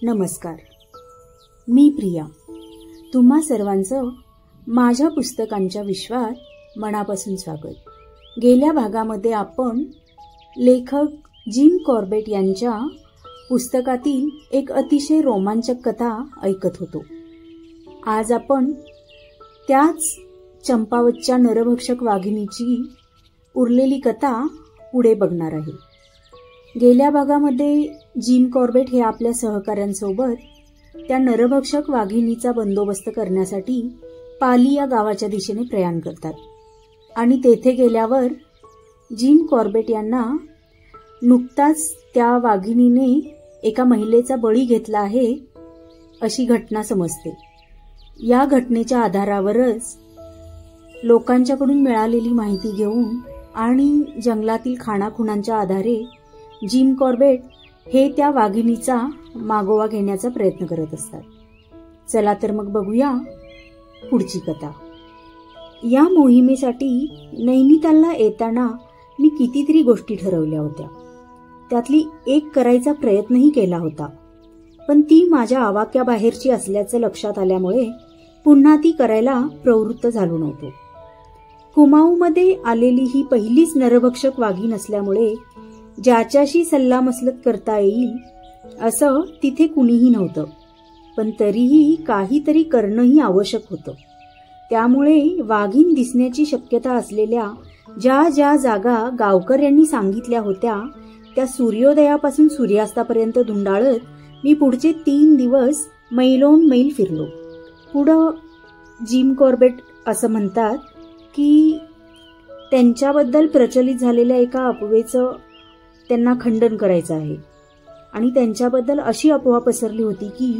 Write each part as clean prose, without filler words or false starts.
नमस्कार, मी प्रिया. तुम्हा सर्वांचं माझ्या पुस्तकांच्या विश्वात मनापासून स्वागत. गेल्या भागामध्ये आपण लेखक जिम कॉर्बेट यांच्या पुस्तकातील एक अतिशय रोमांचक कथा ऐकत होतो. आज आपण त्याच चंपावतच्या नरभक्षक वाघिणीची उरलेली कथा पुढे बघणार आहे. गेल्या भागामध्ये जिम कॉर्बेट हे आपल्या सहकाऱ्यांसोबत त्या नरभक्षक वाघिणीचा बंदोबस्त करण्यासाठी पाली या गावाच्या दिशेने प्रयाण करतात आणि तेथे गेल्यावर जिम कॉर्बेट यांना नुकताच त्या वाघिणीने एका महिलेचा बळी घेतला आहे अशी घटना समजते. या घटनेच्या आधारावरच लोकांच्याकडून मिळालेली माहिती घेऊन आणि जंगलातील खाणाखुणांच्या आधारे जिम कॉर्बेट हे त्या वाघिणीचा मागोवा घेण्याचा प्रयत्न करत असतात. चला तर मग बघूया पुढची कथा. या मोहिमेसाठी नैनितालला येताना मी कितीतरी गोष्टी ठरवल्या होत्या. त्यातली एक करायचा प्रयत्नही केला होता, पण ती माझ्या आवाक्याबाहेरची असल्याचं लक्षात आल्यामुळे पुन्हा ती करायला प्रवृत्त झालो नव्हतो. कुमाऊमध्ये आलेली ही पहिलीच नरभक्षक वाघीण असल्यामुळे ज्याच्याशी सल्लामसलत करता येईल असं तिथे कुणीही नव्हतं, पण तरीही काहीतरी करणंही आवश्यक होतं. त्यामुळे वाघीण दिसण्याची शक्यता असलेल्या ज्या ज्या जागा गावकऱ्यांनी सांगितल्या होत्या त्या सूर्योदयापासून सूर्यास्तापर्यंत धुंडाळत मी पुढचे 3 दिवस मैलोन मैल फिरलो. पुढं जिम कॉर्बेट असं म्हणतात की त्यांच्याबद्दल प्रचलित झालेल्या एका अफवेचं त्यांना खंडन करायचं आहे आणि त्यांच्याबद्दल अशी अफवा पसरली होती की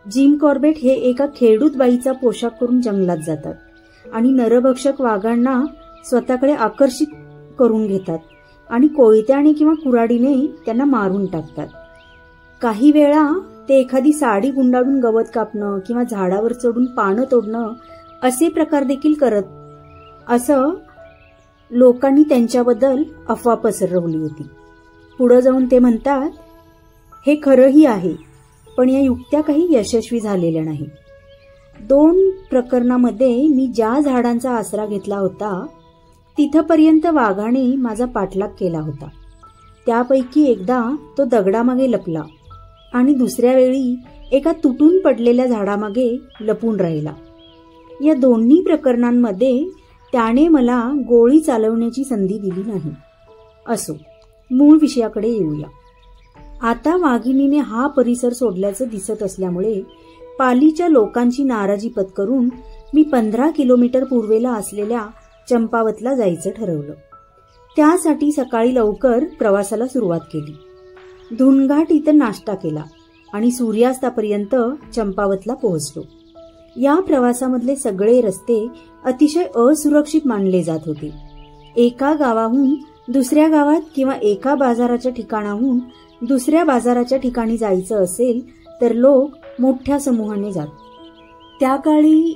जिम कॉर्बेट हे एका खेडूत बाईचा पोशाख करून जंगलात जातात आणि नरभक्षक वाघांना स्वतःकडे आकर्षित करून घेतात आणि कोयत्याने किंवा कुऱ्हाडीने त्यांना मारून टाकतात. काही वेळा ते एखादी साडी गुंडाळून गवत कापणं किंवा झाडावर चढून पानं तोडणं असे प्रकार देखील करत असं लोकांनी त्यांच्याबद्दल अफवा पसरवली होती. पुढे जाऊन ते म्हणतात, हे खरंही आहे, पण या युक्त्या काही यशस्वी झालेल्या नाही. 2 प्रकरणामध्ये मी ज्या झाडांचा आसरा घेतला होता तिथपर्यंत वाघाने माझा पाठलाग केला होता. त्यापैकी एकदा तो दगडामागे लपला आणि दुसऱ्या वेळी एका तुटून पडलेल्या झाडामागे लपून राहिला. या दोन्ही प्रकरणांमध्ये त्याने मला गोळी चालवण्याची संधी दिली नाही. असो, मूळ विषयाकडे येऊया. आता वाघिणीने हा परिसर सोडल्याचं दिसत असल्यामुळे पालीच्या लोकांची नाराजी पत्करून मी 15 किलोमीटर पूर्वेला असलेल्या चंपावतला जायचं ठरवलं. त्यासाठी सकाळी लवकर प्रवासाला सुरुवात केली. धुनघाट इथं नाश्ता केला आणि सूर्यास्तापर्यंत चंपावतला पोहोचलो. या प्रवासामधले सगळे रस्ते अतिशय असुरक्षित मानले जात होते. एका गावाहून दुसऱ्या गावात किंवा एका बाजाराच्या ठिकाणाहून दुसऱ्या बाजाराच्या ठिकाणी जायचं असेल तर लोक मोठ्या समूहाने जात. त्या काळी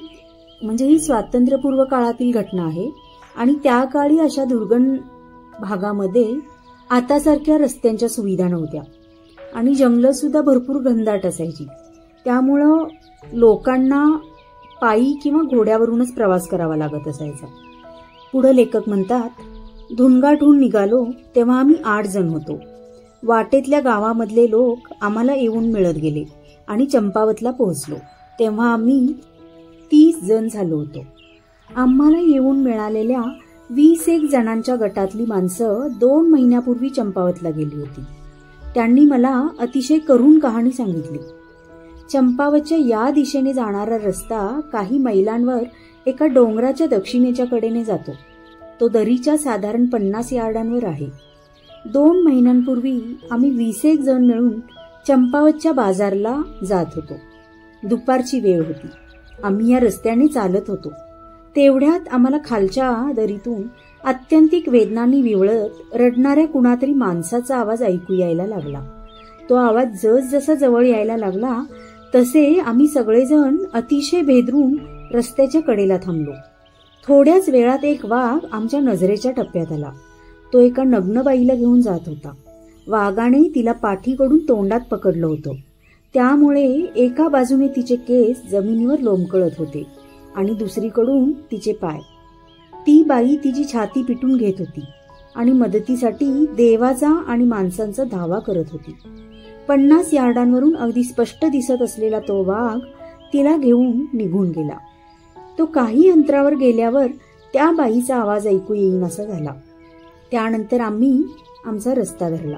म्हणजे ही स्वातंत्र्यपूर्व काळातील घटना आहे आणि त्या काळी अशा दुर्गम भागामध्ये आतासारख्या रस्त्यांच्या सुविधा नव्हत्या आणि जंगलं सुद्धा भरपूर घनदाट असायची. त्यामुळं लोकांना पायी किंवा घोड्यावरूनच प्रवास करावा लागत असायचा. पुढे लेखक म्हणतात, धुनघाटहून निघालो तेव्हा आम्ही 8 जण होतो. वाटेतल्या गावामधले लोक आम्हाला येऊन मिळत गेले आणि चंपावतला पोहोचलो तेव्हा आम्ही 30 जण झालो होतो. आम्हाला येऊन मिळालेल्या 21 जणांच्या गटातली माणसं 2 महिन्यापूर्वी चंपावतला गेली होती. त्यांनी मला अतिशय करुण कहाणी सांगितली. चंपावतच्या या दिशेने जाणारा रस्ता काही मैलांवर एका डोंगराच्या दक्षिणेच्या कडेने जातो. तो दरीच्या साधारण 50 यार्डांवर आहे. 2 महिन्यांपूर्वी आम्ही 21 जण मिळून चंपावतच्या बाजारला जात होतो. दुपारची वेळ होती. आम्ही या रस्त्याने चालत होतो. तेवढ्यात आम्हाला खालच्या दरीतून आत्यंतिक वेदनांनी विवळत रडणाऱ्या कुणातरी माणसाचा आवाज ऐकू यायला लागला. तो आवाज जसजसा जवळ यायला लागला तसे आम्ही सगळेजण अतिशय भेदरून रस्त्याच्या कडेला थांबलो. थोड्याच वेळात एक वाघ आमच्या नजरेच्या टप्प्यात आला. तो एका नग्न बाईला घेऊन जात होता. वाघाने तिला पाठीकडून तोंडात पकडलं होतं. त्यामुळे एका बाजूने तिचे केस जमिनीवर लोंबकळत होते आणि दुसरीकडून तिचे पाय. ती बाई तिची छाती पिटून घेत होती आणि मदतीसाठी देवाचा आणि माणसांचा धावा करत होती. 50 यार्डांवरून अगदी स्पष्ट दिसत असलेला तो वाघ तिला घेऊन निघून गेला. तो काही अंतरावर गेल्यावर त्या बाईचा आवाज ऐकू येईन असा झाला. त्यानंतर आम्ही आमचा रस्ता धरला.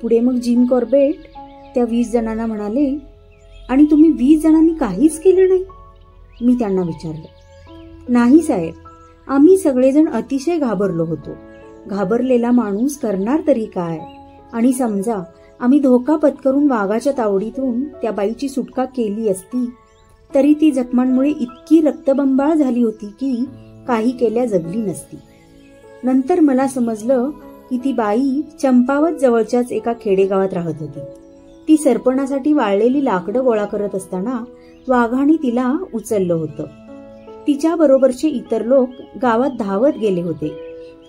पुढे मग जिम कॉर्बेट त्या 20 जणांना म्हणाले, आणि तुम्ही 20 जणांनी काहीच केलं नाही? मी त्यांना विचारलं. नाही साहेब, आम्ही सगळेजण अतिशय घाबरलो होतो. घाबरलेला माणूस करणार तरी काय? आणि समजा आम्ही धोका पत्करून वाघाच्या तावडीतून त्या बाईची सुटका केली असती तरी ती जखमांमुळे इतकी रक्तबंबाळ झाली होती की काही केल्या जगली नसती. नंतर मला समजलं की ती बाई चंपावत जवळच्याच एका खेडेगावात राहत होती. ती सरपणासाठी वाळलेली लाकडं गोळा करत असताना वाघाने तिला उचललं होतं. तिच्या बरोबरचे इतर लोक गावात धावत गेले होते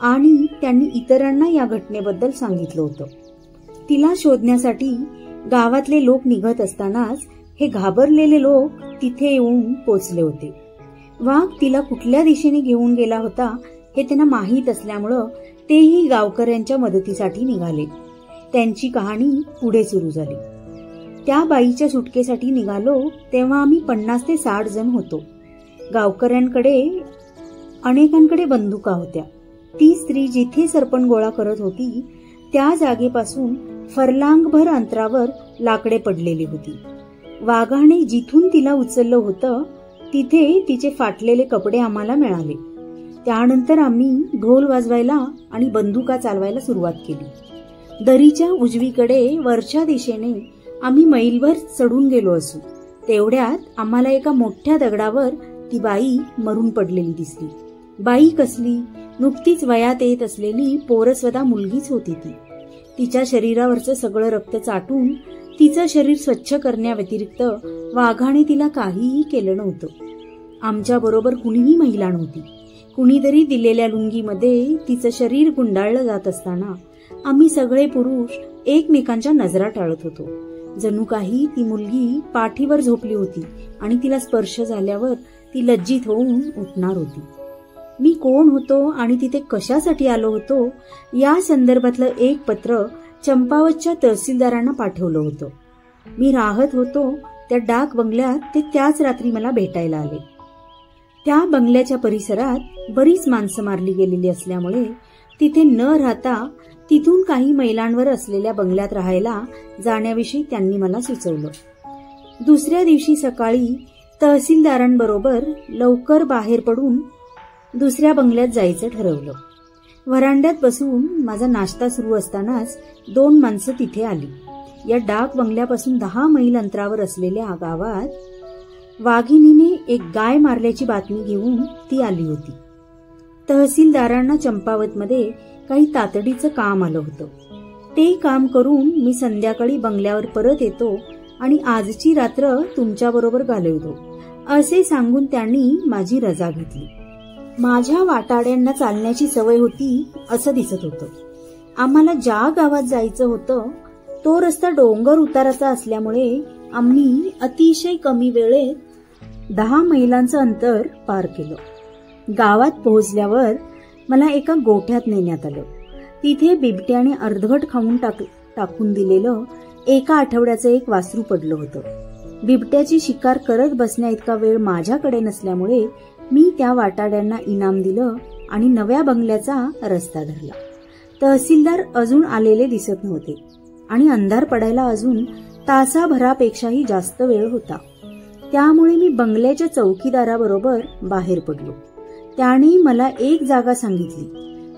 आणि त्यांनी इतरांना या घटनेबद्दल सांगितलं होतं. तिला शोधण्यासाठी गावातले लोक निघत असतानाच हे घाबरलेले लोक तिथे येऊन पोचले होते. वाघ तिला कुठल्या दिशेने घेऊन गेला होता हे त्यांना माहीत असल्यामुळं तेही गावकऱ्यांच्या मदतीसाठी निघाले. त्यांची कहाणी पुढे सुरू झाली. त्या बाईच्या सुटकेसाठी निघालो तेव्हा आम्ही 50 ते 60 जण होतो. गावकऱ्यांकडे अनेकांकडे बंदुका होत्या. ती स्त्री जिथे सरपण गोळा करत होती त्या जागेपासून फरलांगभर अंतरावर लाकडे पडलेली होती. वाघाने जिथून तिला उचललं होतं तिथे तिचे फाटलेले कपडे आम्हाला मिळाले. त्यानंतर आम्ही ढोल वाजवायला आणि बंदुका चालवायला सुरुवात केली. दरीच्या उजवीकडे वरच्या दिशेने आम्ही मैलभर चढून गेलो असू तेवढ्यात आम्हाला एका मोठ्या दगडावर ती बाई मरून पडलेली दिसली. बाई कसली? नुकतीच वयात येत असलेली पोरसवदा मुलगीच होती ती. तिच्या शरीरावरचं सगळं रक्त चाटून तिचं शरीर स्वच्छ करण्याव्यतिरिक्त वाघाने तिला काहीही केलं नव्हतं. आमच्या बरोबर कुणीही महिला नव्हती. कुणीतरी दिलेल्या लुंगीमध्ये तिचं शरीर गुंडाळलं जात असताना आम्ही सगळे पुरुष एकमेकांच्या नजरा टाळत होतो. जणू काही ती मुलगी पाठीवर झोपली होती आणि तिला स्पर्श झाल्यावर ती लज्जित होऊन उठणार होती. मी कोण होतो आणि तिथे कशासाठी आलो होतो या संदर्भातलं एक पत्र चंपावतच्या तहसीलदारांना पाठवलं होतं. मी राहत होतो त्या डाक बंगल्यात ते त्याच रात्री मला भेटायला आले. त्या बंगल्याच्या परिसरात बरीच माणसं मारली गेलेली असल्यामुळे तिथे न राहता तिथून काही मैलांवर असलेल्या बंगल्यात राहायला जाण्याविषयी त्यांनी मला सुचवलं. दुसऱ्या दिवशी सकाळी तहसीलदारांबरोबर लवकर बाहेर पडून दुसऱ्या बंगल्यात जायचं ठरवलं. व्हरांड्यात बसून माझा नाश्ता सुरू असतानाच 2 माणसं तिथे आली. या डाक बंगल्यापासून 10 मैल अंतरावर असलेल्या गावात वाघिणीने एक गाय मारल्याची बातमी घेऊन ती आली होती. तहसीलदारांना चंपावतमध्ये काही तातडीचं काम आलं होतं. ते काम करून मी संध्याकाळी बंगल्यावर परत येतो आणि आजची रात्र तुमच्याबरोबर घालवतो असे सांगून त्यांनी माझी रजा घेतली. माझ्या वाटाड्यांना चालण्याची सवय होती असं दिसत होतं. आम्हाला ज्या गावात जायचं होतं तो रस्ता डोंगर उताराचा असल्यामुळे आम्ही अतिशय कमी वेळेत 10 मैलांचं अंतर पार केलं. गावात पोहोचल्यावर मला एका गोठ्यात नेण्यात आलं. तिथे बिबट्याने अर्धवट खाऊन टाकून दिलेलं एका आठवड्याचं एक वासरू पडलं होतं. बिबट्याची शिकार करत बसण्या इतका वेळ माझ्याकडे नसल्यामुळे मी त्या वाटाड्यांना इनाम दिलं आणि नव्या बंगल्याचा रस्ता धरला. तहसीलदार अजून आलेले दिसत नव्हते आणि अंधार पडायला अजून तासाभरापेक्षाही जास्त वेळ होता. त्यामुळे मी बंगल्याच्या चौकीदाराबरोबर बाहेर पडलो. त्याने मला एक जागा सांगितली.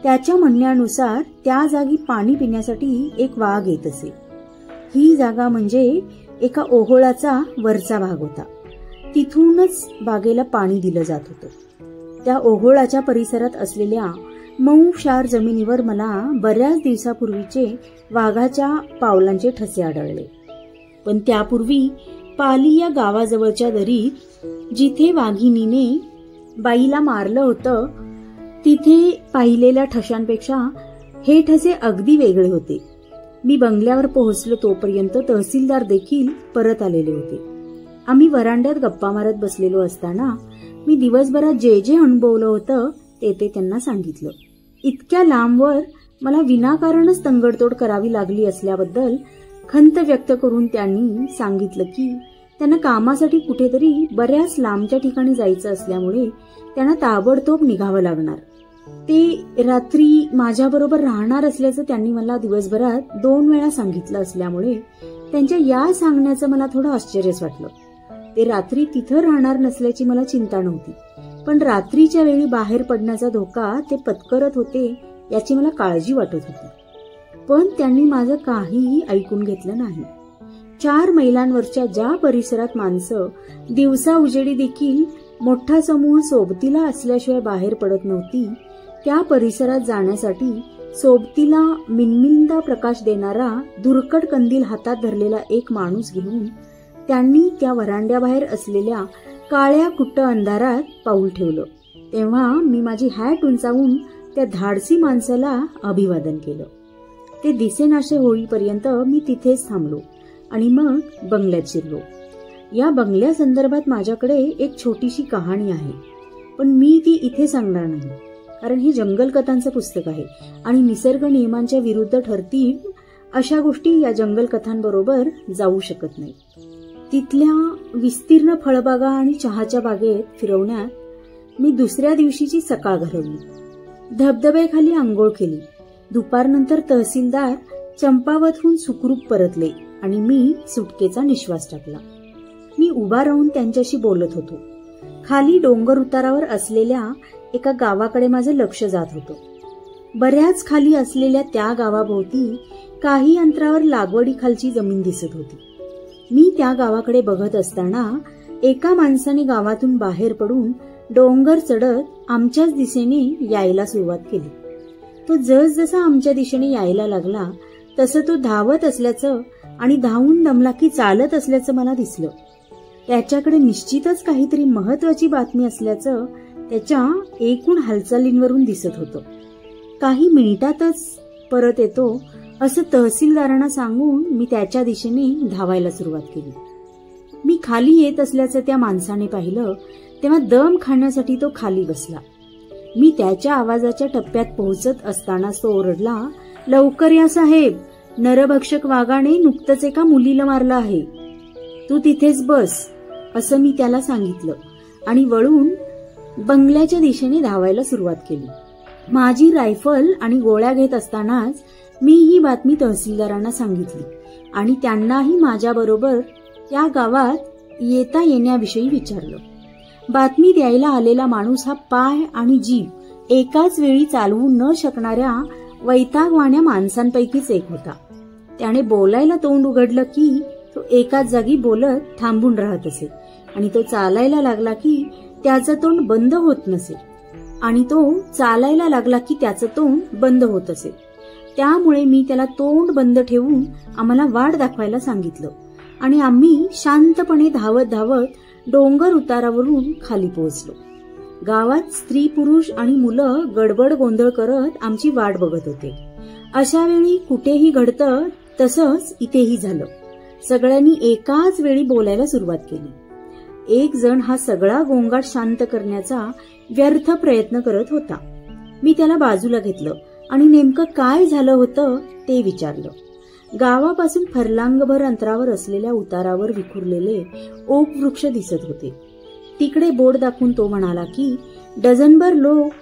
त्याच्या म्हणण्यानुसार त्या जागी पाणी पिण्यासाठी एक वाघ येत असे. ही जागा म्हणजे एका ओहोळाचा वरचा भाग होता. तिथूनच बागेला पाणी दिलं जात होतं. त्या ओहोळाच्या परिसरात असलेल्या मऊ क्षार जमिनीवर मला बऱ्याच दिवसापूर्वीचे वाघाच्या पावलांचे ठसे आढळले. पण त्यापूर्वी पाली या गावाजवळच्या दरीत जिथे वाघिणीने बाईला मारलं होतं तिथे पाहिलेल्या ठशांपेक्षा हे ठसे अगदी वेगळे होते. मी बंगल्यावर पोहोचलो तोपर्यंत तहसीलदार देखील परत आलेले होते. आम्ही वरांड्यात गप्पा मारत बसलेलो असताना मी दिवसभरात जे जे अनुभवलं होतं ते त्यांना सांगितलं. इतक्या लांबवर मला विनाकारणच तंगडतोड करावी लागली असल्याबद्दल खंत व्यक्त करून त्यांनी सांगितलं की त्यांना कामासाठी कुठेतरी बऱ्याच लांबच्या ठिकाणी जायचं असल्यामुळे त्यांना ताबडतोब निघावं लागणार. ते रात्री माझ्याबरोबर राहणार असल्याचं त्यांनी मला दिवसभरात 2 वेळा सांगितलं असल्यामुळे त्यांच्या या सांगण्याचं मला थोडं आश्चर्यच वाटलं. ते रात्री तिथं राहणार नसल्याची मला चिंता नव्हती, पण रात्रीच्या वेळी बाहेर पडण्याचा धोका ते पत्करत होते याची मला काळजी वाटत होती. पण त्यांनी माझं काहीही ऐकून घेतलं नाही. 4 मैलांवरच्या ज्या परिसरात माणसं दिवसा उजेडी देखील मोठा समूह सोबतीला असल्याशिवाय बाहेर पडत नव्हती, त्या परिसरात जाण्यासाठी सोबतीला मिनमिनता प्रकाश देणारा धुरकट कंदील हातात धरलेला एक माणूस घेऊन त्यांनी त्या वरांड्याबाहेर असलेल्या काळ्या कुट्ट अंधारात पाऊल ठेवलं. तेव्हा मी माझी हॅट उंचावून त्या धाडसी माणसाला अभिवादन केलं. ते दिसेनासे होईपर्यंत मी तिथेच थांबलो आणि मग बंगल्यात शिरलो. या बंगल्यासंदर्भात माझ्याकडे एक छोटीशी कहाणी आहे, पण मी ती इथे सांगणार नाही, कारण हे जंगल कथांचं पुस्तक आहे आणि निसर्ग नियमांच्या विरुद्ध ठरतील अशा गोष्टी या जंगल कथांबरोबर जाऊ शकत नाही. तिथल्या विस्तीर्ण फळबागा आणि चहाच्या बागेत फिरवण्यात मी दुसऱ्या दिवशीची सकाळ घालवली. धबधब्याखाली आंघोळ केली. दुपारनंतर तहसीलदार चंपावतहून सुखरूप परतले आणि मी सुटकेचा निश्वास टाकला. मी उभा राहून त्यांच्याशी बोलत होतो. खाली डोंगर उतारावर असलेल्या एका गावाकडे माझं लक्ष जात होतं. बऱ्याच खाली असलेल्या त्या गावाभोवती काही अंतरावर लागवडीखालची जमीन दिसत होती. मी त्या गावाकडे बघत असताना एका माणसाने गावातून बाहेर पडून डोंगर चढत आमच्याच दिशेने यायला सुरुवात केली. तो जसजसा आमच्या दिशेने यायला लागला तसं तो धावत असल्याचं आणि धावून दमला की चालत असल्याचं मला दिसलं. त्याच्याकडे निश्चितच काहीतरी महत्वाची बातमी असल्याचं त्याच्या एकूण हालचालींवरून दिसत होतं. काही मिनिटातच परत येतो असं तहसीलदारांना सांगून मी त्याच्या दिशेने धावायला सुरुवात केली. मी खाली येत असल्याचं त्या माणसाने पाहिलं तेव्हा दम खाण्यासाठी तो खाली बसला. मी त्याच्या आवाजाच्या टप्प्यात पोहोचत असतानाच तो ओरडला, लवकर या साहेब, नरभक्षक वाघाने नुकतंच एका मुलीला मारलं आहे. तू तिथेच बस, असं मी त्याला सांगितलं आणि वळून बंगल्याच्या दिशेने धावायला सुरुवात केली. माझी रायफल आणि गोळ्या घेत असतानाच मी ही बातमी तहसीलदारांना सांगितली आणि त्यांनाही माझ्याबरोबर त्या गावात येता येण्याविषयी विचारलं. बातमी द्यायला आलेला माणूस हा पाय आणि जीभ एकाच वेळी चालवू न शकणाऱ्या वैतागवाण्या माणसांपैकीच एक होता. त्याने बोलायला तोंड उघडलं की तो एकाच जागी बोलत थांबून राहत असे आणि तो चालायला लागला की त्याचं तोंड बंद होत नसे आणि तो चालायला लागला की त्याचं तोंड बंद होत असे. त्यामुळे मी त्याला तोंड बंद ठेवून आम्हाला वाट दाखवायला सांगितलं आणि आम्ही शांतपणे धावत धावत डोंगर उतारावरून खाली पोहोचलो. गावात स्त्री पुरुष आणि मुलं गडबड गोंधळ करत आमची वाट बघत होते. अशा वेळी कुठेही घडतं तसंच इथेही झालं. सगळ्यांनी एकाच वेळी बोलायला सुरुवात केली. एक जण हा सगळा गोंगाट शांत करण्याचा व्यर्थ प्रयत्न करत होता. मी त्याला बाजूला घेतलं आणि नेमकं काय झालं होतं ते विचारलं. गावापासून फरलांगभर अंतरावर असलेल्या उतारावर विखुरलेले ओक वृक्ष दिसत होते. तिकडे बोट दाखवून तो म्हणाला की डझनभर लोक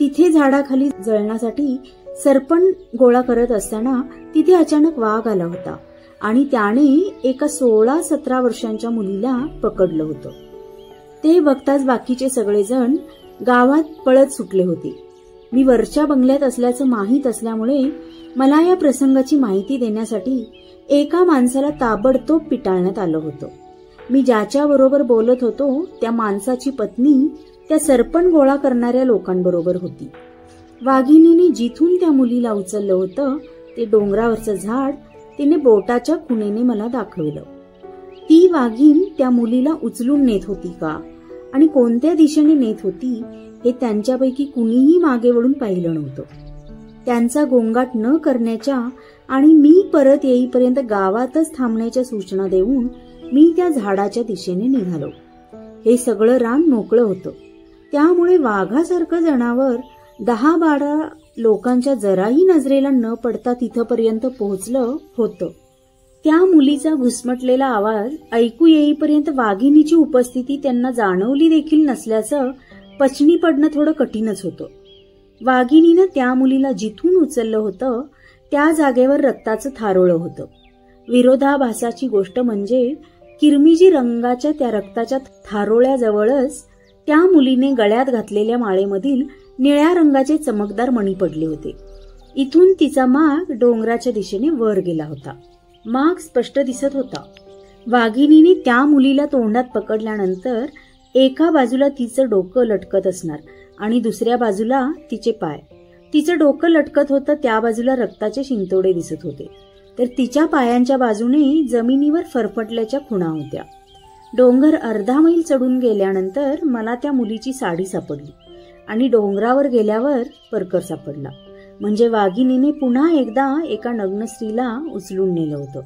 तिथे झाडाखाली जळण्यासाठी सरपण गोळा करत असताना तिथे अचानक वाघ आला होता आणि त्याने एका 16-17 वर्षांच्या मुलीला पकडलं होतं. ते बघताच बाकीचे सगळेजण गावात पळत सुटले होते. मी वरच्या बंगल्यात असल्याचं माहीत असल्यामुळे मला या प्रसंगाची माहिती देण्यासाठी एका माणसाला ताबडतोब पिटाळण्यात आलं होतं. मी ज्याच्याबरोबर बोलत होतो त्या माणसाची पत्नी त्या सरपण गोळा करणाऱ्या लोकांबरोबर होती. वाघिणीने जिथून त्या मुलीला उचललं होतं ते डोंगरावरचं झाड तिने बोटाच्या खुणेने मला दाखवलं. ती वाघीण त्या मुलीला उचलून नेत होती का आणि कोणत्या दिशेने नेत होती हे त्यांच्यापैकी कुणीही मागे वळून पाहिलं नव्हतं. त्यांचा गोंगाट न करण्याच्या आणि मी परत येईपर्यंत गावातच थांबण्याच्या सूचना देऊन मी त्या झाडाच्या दिशेने निघालो. हे सगळं रान मोकळं होतं, त्यामुळे वाघासारखं जनावर 10-12 लोकांच्या जराही नजरेला न पडता तिथपर्यंत पोहोचलं होतं. त्या मुलीचा घुसमटलेला आवाज ऐकू येईपर्यंत वाघिणीची उपस्थिती त्यांना जाणवली देखील नसल्याचं पचनी पडणं थोडं कठीणच होतं. वाघिणीनं त्या मुलीला जिथून उचललं होतं त्या जागेवर रक्ताचं थारोळं होतं. विरोधाभासाची गोष्ट म्हणजे किरमिजी रंगाच्या त्या रक्ताच्या थारोळ्याजवळच त्या मुलीने गळ्यात घातलेल्या माळेमधील निळ्या रंगाचे चमकदार मणी पडले होते. इथून तिचा माग डोंगराच्या दिशेने वर गेला होता. माग स्पष्ट दिसत होता. वाघिणीने त्या मुलीला तोंडात पकडल्यानंतर एका बाजूला तिचं डोकं लटकत असणार आणि दुसऱ्या बाजूला तिचे पाय. तिचं डोकं लटकत होतं त्या बाजूला रक्ताचे शिंतोडे दिसत होते, तर तिच्या पायांच्या बाजूने जमिनीवर फरफटल्याच्या खुणा होत्या. डोंगर अर्धा मैल चढून गेल्यानंतर मला त्या मुलीची साडी सापडली आणि डोंगरावर गेल्यावर परकर सापडला. म्हणजे वाघिणीने पुन्हा एकदा एका नग्न स्त्रीला उचलून नेलं होतं.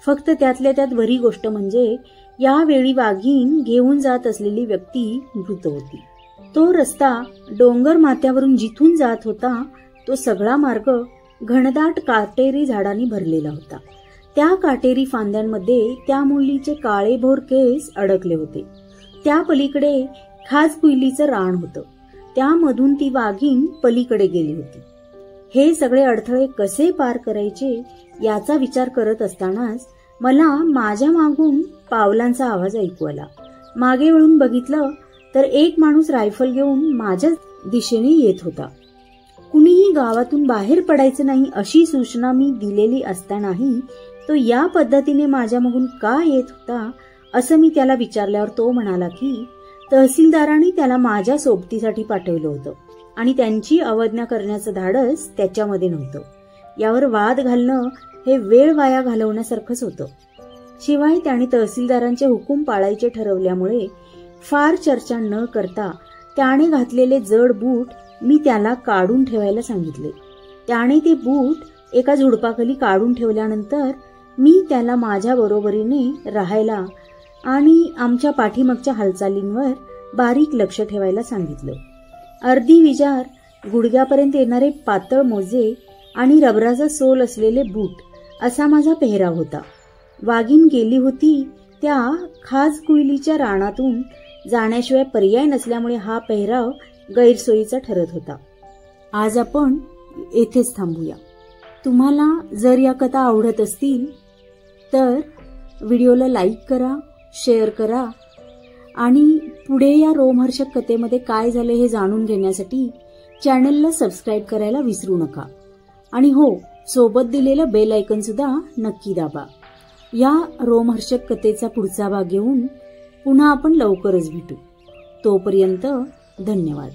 फक्त त्यातल्या त्यात बरी गोष्ट म्हणजे यावेळी वाघीण घेऊन जात असलेली व्यक्ती मृत होती. तो रस्ता डोंगर माथ्यावरून जिथून जात होता तो सगळा मार्ग घनदाट काटेरी झाडांनी भरलेला होता. त्या काटेरी फांद्यांमध्ये त्या मुलीचे काळेभोर केस अडकले होते. त्या पलीकडे खाजकुईलीचं रान होतं, त्यामधून ती वाघीण पलीकडे गेली होती. हे सगळे अडथळे कसे पार करायचे याचा विचार करत असतानाच मला माझ्या मागून पावलांचा आवाज ऐकू आला. मागे वळून बघितलं तर एक माणूस रायफल घेऊन माझ्या दिशेने येत होता. कुणीही गावातून बाहेर पडायचं नाही अशी सूचना मी दिलेली असतानाही तो या पद्धतीने माझ्या मागून का येत होता असं मी त्याला विचारल्यावर तो म्हणाला की तहसीलदारांनी त्याला माझ्या सोबतीसाठी पाठवलं होतं आणि त्यांची अवज्ञा करण्याचं धाडस त्याच्यामध्ये नव्हतं. यावर वाद घालणं हे वेळ वाया घालवण्यासारखंच होतं. शिवाय त्याने तहसीलदारांचे हुकूम पाळायचे ठरवल्यामुळे फार चर्चा न करता त्याने घातलेले जड बूट मी त्याला काढून ठेवायला सांगितले. त्याने ते बूट एका झुडपाखाली काढून ठेवल्यानंतर मी त्याला माझ्या बरोबरीने राहायला आणि आमच्या पाठीमागच्या हालचालींवर बारीक लक्ष ठेवायला सांगितलं. अर्धी विजार, गुडघ्यापर्यंत येणारे पातळ मोजे आणि रबराचा सोल असलेले बूट असा माझा पेहराव होता. वाघीण गेली होती त्या खाजकुईलीच्या रानातून जाण्याशिवाय पर्याय नसल्यामुळे हा पेहराव गैरसोयीचा ठरत होता. आज आपण येथेच थांबूया. तुम्हाला जर या कथा आवडत असतील तर व्हिडिओला लाईक करा, शेअर करा आणि पुढे या रोमहर्षक कथेमध्ये काय झाले हे जाणून घेण्यासाठी चॅनलला सबस्क्राईब करायला विसरू नका. आणि हो, सोबत दिलेलं बेल आयकॉन सुद्धा नक्की दाबा. या रोमहर्षक कथेचा पुढचा भाग घेऊन पुन्हा आपण लवकरच भेटू. तोपर्यंत धन्यवाद.